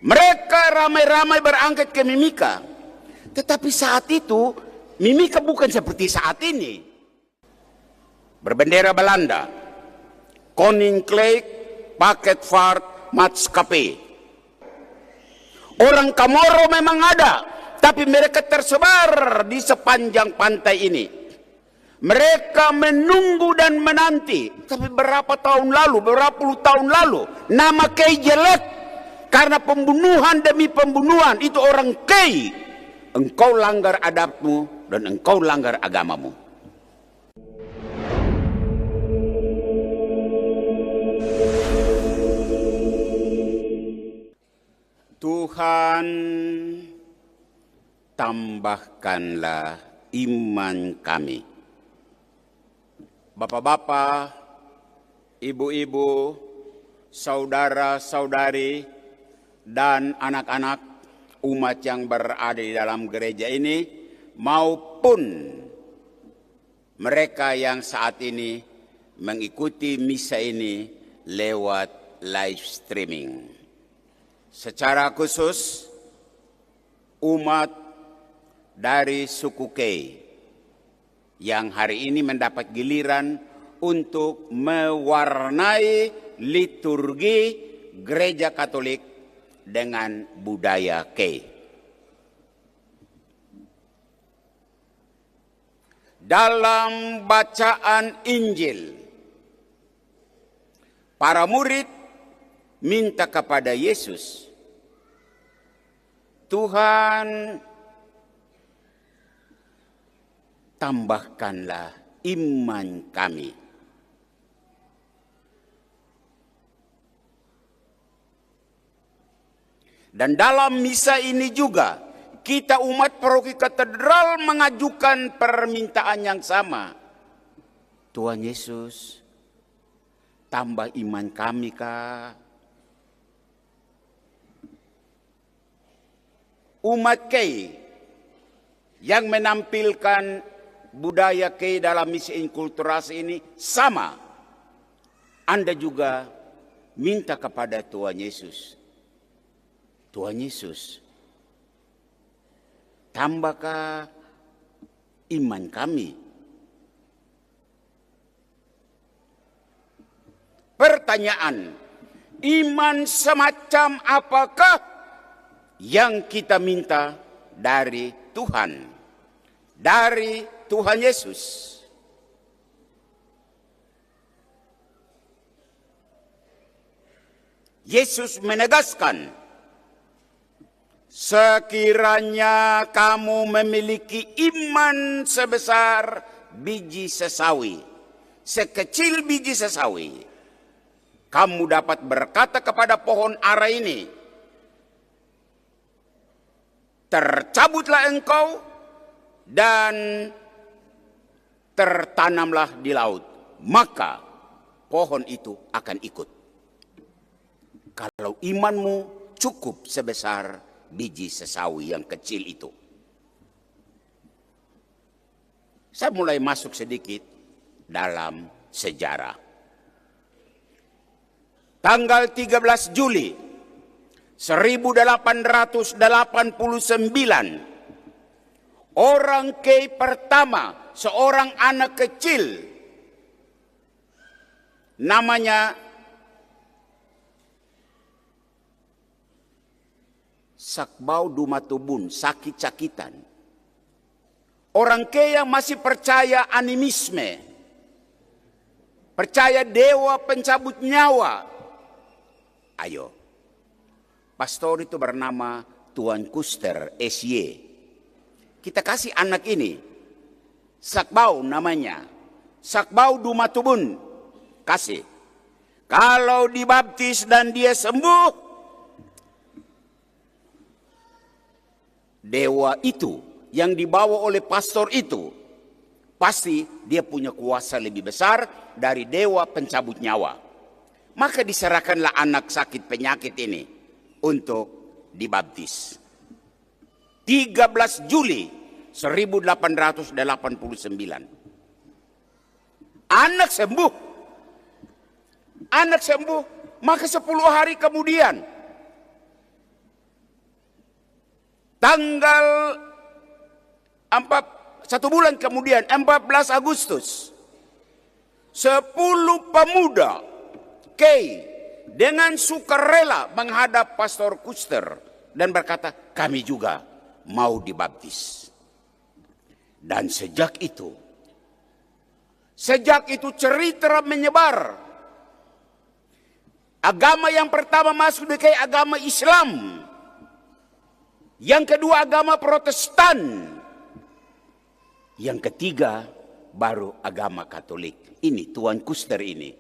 Mereka ramai-ramai berangkat ke Mimika. Tetapi saat itu, Mimika bukan seperti saat ini. Berbendera Belanda, Koninklijk Paketvaart Maatschappij. Orang Kamoro memang ada, tapi mereka tersebar di sepanjang pantai ini. Mereka menunggu dan menanti. Tapi berapa tahun lalu, berapa puluh tahun lalu, nama Kei jelek karena pembunuhan demi pembunuhan. Itu orang Kei. Engkau langgar adatmu dan engkau langgar agamamu. Tuhan, tambahkanlah iman kami. Bapak-bapak, ibu-ibu, saudara-saudari, dan anak-anak umat yang berada di dalam gereja ini, maupun mereka yang saat ini mengikuti misa ini lewat live streaming. Secara khusus, umat dari suku Kei yang hari ini mendapat giliran untuk mewarnai liturgi gereja Katolik dengan budaya Kei. Dalam bacaan Injil, para murid minta kepada Yesus, Tuhan, tambahkanlah iman kami. Dan dalam misa ini juga, kita umat paroki katedral mengajukan permintaan yang sama. Tuhan Yesus, tambah iman kami kah? Umat Kei yang menampilkan budaya Kei dalam misi inkulturasi ini sama. Anda juga minta kepada Tuhan Yesus. Tuhan Yesus, tambahkah iman kami? Pertanyaan, iman semacam apakah yang kita minta dari Tuhan? Dari Tuhan Yesus. Yesus menegaskan, sekiranya kamu memiliki iman sebesar biji sesawi, sekecil biji sesawi, kamu dapat berkata kepada pohon ara ini, tercabutlah engkau dan tertanamlah di laut, maka pohon itu akan ikut. Kalau imanmu cukup sebesar biji sesawi yang kecil itu. Saya mulai masuk sedikit dalam sejarah. Tanggal 13 Juli 1889, orang Kei pertama, seorang anak kecil, namanya Sakbau Dumatubun, sakit-sakitan. Orang Kei yang masih percaya animisme, percaya dewa pencabut nyawa. Ayo, pastor itu bernama Tuan Kuster SY. Kita kasih anak ini Sakbau namanya, Sakbau Dumatubun, kasih. Kalau dibaptis dan dia sembuh, dewa itu yang dibawa oleh pastor itu, pasti dia punya kuasa lebih besar dari dewa pencabut nyawa. Maka diserahkanlah anak sakit penyakit ini untuk dibaptis. 13 Juli 1889. Anak sembuh. Anak sembuh. Maka 10 hari kemudian tanggal 1 bulan kemudian, 14 Agustus, 10 pemuda Kei dengan sukarela menghadap Pastor Kuster dan berkata, kami juga mau dibaptis. Dan sejak itu cerita menyebar. Agama yang pertama masuk di Kei agama Islam. Yang kedua agama Protestan. Yang ketiga baru agama Katolik. Ini Tuan Kuster ini.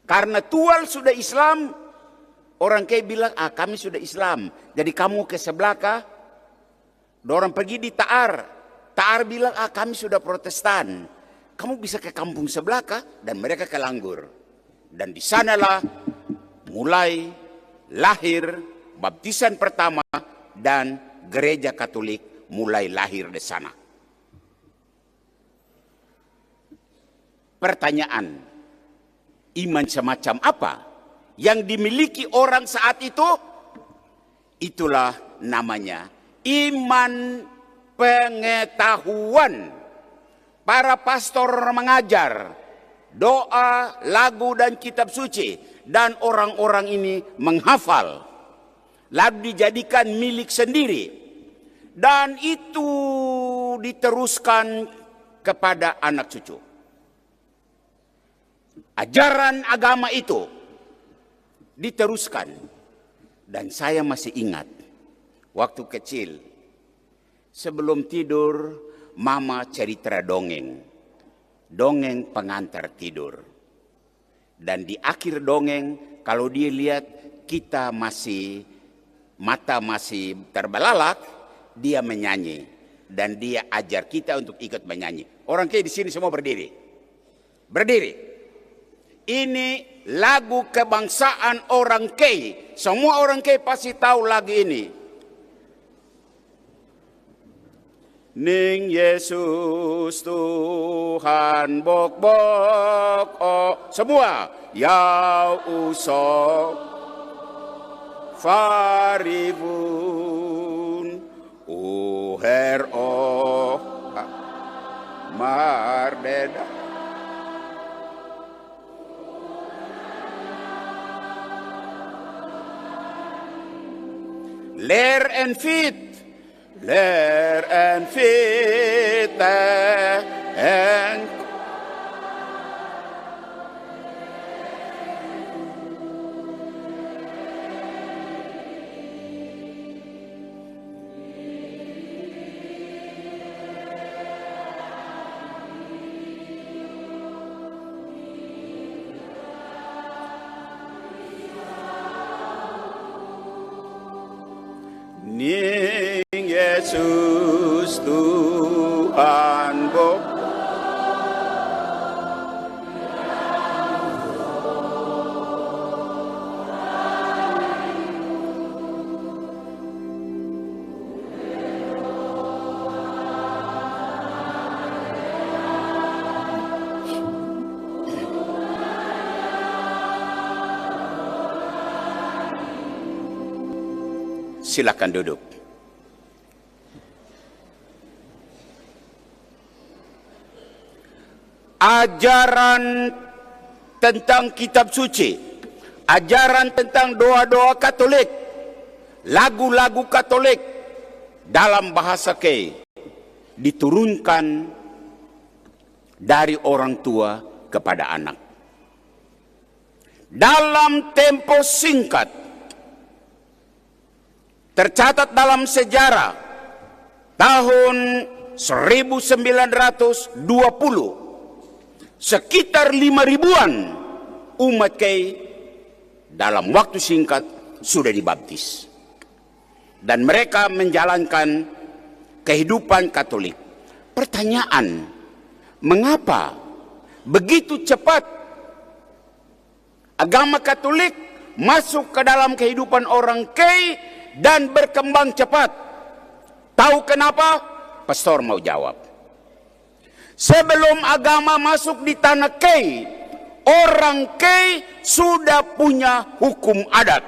Karena Tuan sudah Islam, orang Kei bilang, kami sudah Islam. Jadi kamu ke sebelah kah? Dorang pergi di Ta'ar. Ta'ar bilang, kami sudah Protestan. Kamu bisa ke kampung sebelah kah? Dan mereka ke Langgur. Dan di sanalah mulai lahir baptisan pertama dan gereja Katolik mulai lahir di sana. Pertanyaan, iman semacam apa yang dimiliki orang saat itu? Itulah namanya iman pengetahuan. Para pastor mengajar doa, lagu dan kitab suci, dan orang-orang ini menghafal lalu dijadikan milik sendiri, dan itu diteruskan kepada anak cucu. Ajaran agama itu diteruskan. Dan saya masih ingat waktu kecil, sebelum tidur mama cerita dongeng pengantar tidur. Dan di akhir dongeng, kalau dia lihat kita mata masih terbelalak, dia menyanyi dan dia ajar kita untuk ikut menyanyi. Orang Kei di sini semua berdiri. Ini lagu kebangsaan orang Kei. Semua orang Kei pasti tahu lagu ini. Ning Yesus Tuhan bok-bok, semua yau usok faribun uher mardeda. Leer en fit en ning Yesus Tuhan bok. Silakan duduk. Ajaran tentang kitab suci, ajaran tentang doa-doa Katolik, lagu-lagu Katolik dalam bahasa Kei diturunkan dari orang tua kepada anak. Dalam tempo singkat, tercatat dalam sejarah tahun 1920, sekitar 5.000-an umat Kei dalam waktu singkat sudah dibaptis. Dan mereka menjalankan kehidupan Katolik. Pertanyaan, mengapa begitu cepat agama Katolik masuk ke dalam kehidupan orang Kei dan berkembang cepat? Tahu kenapa? Pastor mau jawab. Sebelum agama masuk di tanah Kei, orang Kei sudah punya hukum adat.